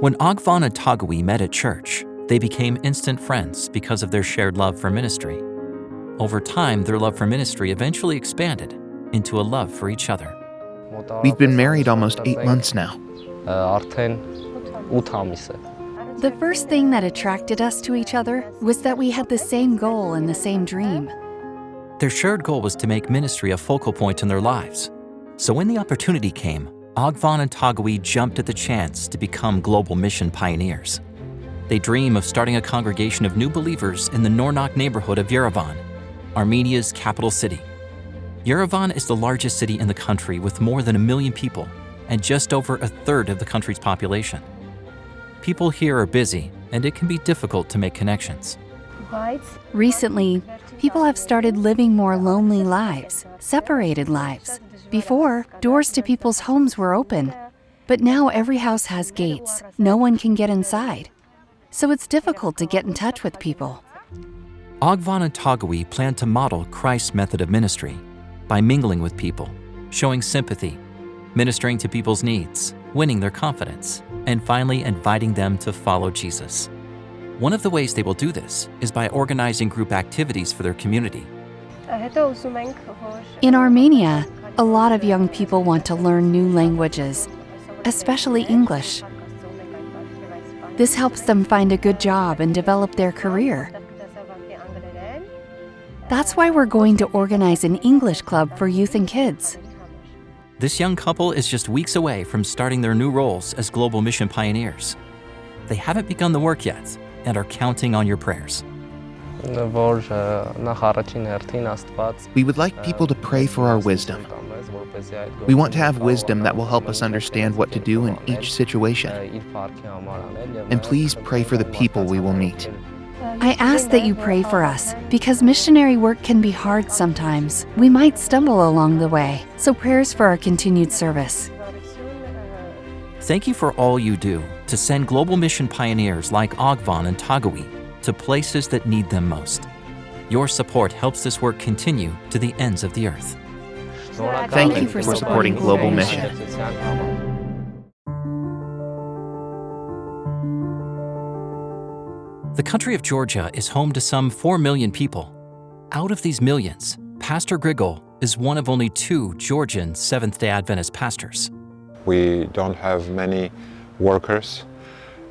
When Ogvan and Tagawi met at church, they became instant friends because of their shared love for ministry. Over time, their love for ministry eventually expanded into a love for each other. We've been married almost 8 months now. The first thing that attracted us to each other was that we had the same goal and the same dream. Their shared goal was to make ministry a focal point in their lives. So when the opportunity came, Ogvan and Tagawi jumped at the chance to become global mission pioneers. They dream of starting a congregation of new believers in the Nornak neighborhood of Yerevan, Armenia's capital city. Yerevan is the largest city in the country with more than 1 million people and just over a third of the country's population. People here are busy, and it can be difficult to make connections. Recently, people have started living more lonely lives, separated lives. Before, doors to people's homes were open, but now every house has gates. No one can get inside. So it's difficult to get in touch with people. Ogvan and Tagawi plan to model Christ's method of ministry by mingling with people, showing sympathy, ministering to people's needs, winning their confidence, and finally inviting them to follow Jesus. One of the ways they will do this is by organizing group activities for their community. In Armenia, a lot of young people want to learn new languages, especially English. This helps them find a good job and develop their career. That's why we're going to organize an English club for youth and kids. This young couple is just weeks away from starting their new roles as global mission pioneers. They haven't begun the work yet and are counting on your prayers. We would like people to pray for our wisdom. We want to have wisdom that will help us understand what to do in each situation. And please pray for the people we will meet. I ask that you pray for us, because missionary work can be hard sometimes. We might stumble along the way, so prayers for our continued service. Thank you for all you do to send global mission pioneers like Ogvan and Tagawi to places that need them most. Your support helps this work continue to the ends of the earth. Thank you for supporting Global Mission. The country of Georgia is home to some 4 million people. Out of these millions, Pastor Grigol is one of only 2 Georgian Seventh-day Adventist pastors. We don't have many workers,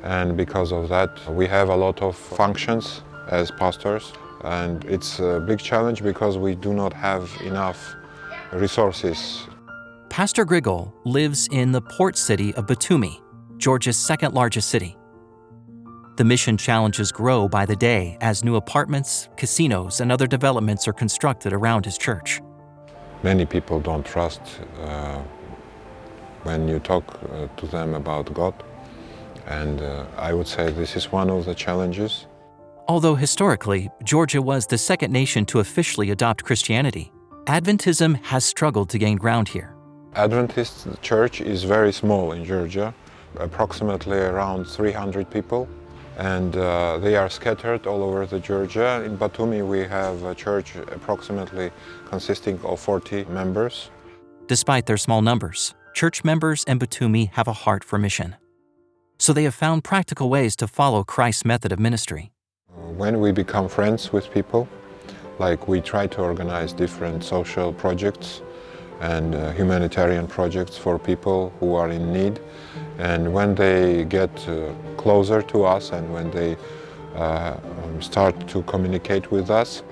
and because of that, we have a lot of functions as pastors, and it's a big challenge because we do not have enough resources. Pastor Grigol lives in the port city of Batumi, Georgia's second largest city. The mission challenges grow by the day as new apartments, casinos, and other developments are constructed around his church. Many people don't trust when you talk to them about God, and I would say this is one of the challenges. Although historically, Georgia was the second nation to officially adopt Christianity, Adventism has struggled to gain ground here. Adventist church is very small in Georgia, approximately around 300 people. And they are scattered all over the Georgia. In Batumi we have a church approximately consisting of 40 members. Despite their small numbers, church members in Batumi have a heart for mission. So they have found practical ways to follow Christ's method of ministry. When we become friends with people, like we try to organize different social projects and humanitarian projects for people who are in need. And when they get closer to us and when they start to communicate with us,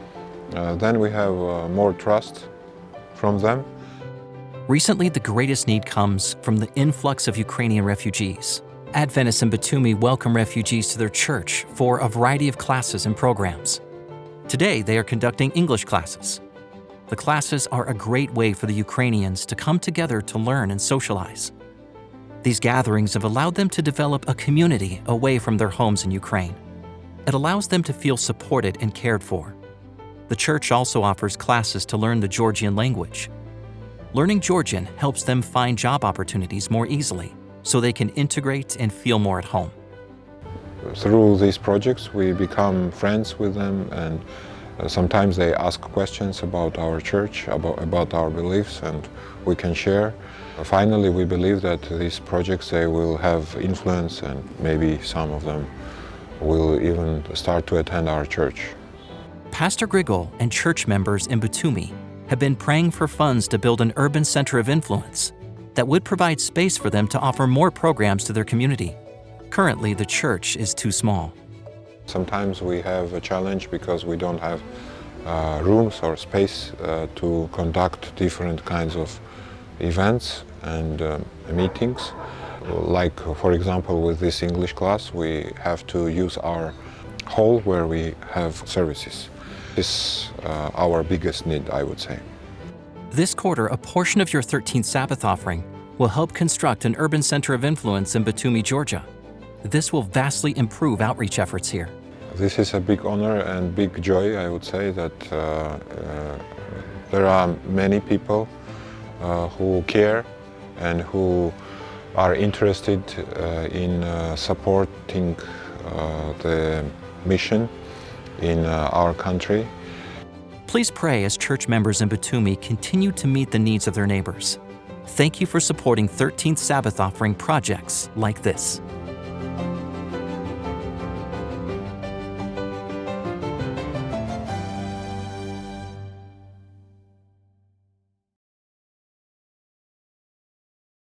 then we have more trust from them. Recently, the greatest need comes from the influx of Ukrainian refugees. Adventists in Batumi welcome refugees to their church for a variety of classes and programs. Today, they are conducting English classes. The classes are a great way for the Ukrainians to come together to learn and socialize. These gatherings have allowed them to develop a community away from their homes in Ukraine. It allows them to feel supported and cared for. The church also offers classes to learn the Georgian language. Learning Georgian helps them find job opportunities more easily, so they can integrate and feel more at home. Through these projects, we become friends with them, and sometimes they ask questions about our church, about our beliefs, and we can share. Finally, we believe that these projects, they will have influence, and maybe some of them will even start to attend our church. Pastor Grigol and church members in Batumi have been praying for funds to build an urban center of influence that would provide space for them to offer more programs to their community. Currently, the church is too small. Sometimes we have a challenge because we don't have rooms or space to conduct different kinds of events and meetings. Like, for example, with this English class, we have to use our hall where we have services. This is our biggest need, I would say. This quarter, a portion of your 13th Sabbath offering will help construct an urban center of influence in Batumi, Georgia. This will vastly improve outreach efforts here. This is a big honor and big joy, I would say, that there are many people who care and who are interested in supporting the mission in our country. Please pray as church members in Batumi continue to meet the needs of their neighbors. Thank you for supporting 13th Sabbath offering projects like this.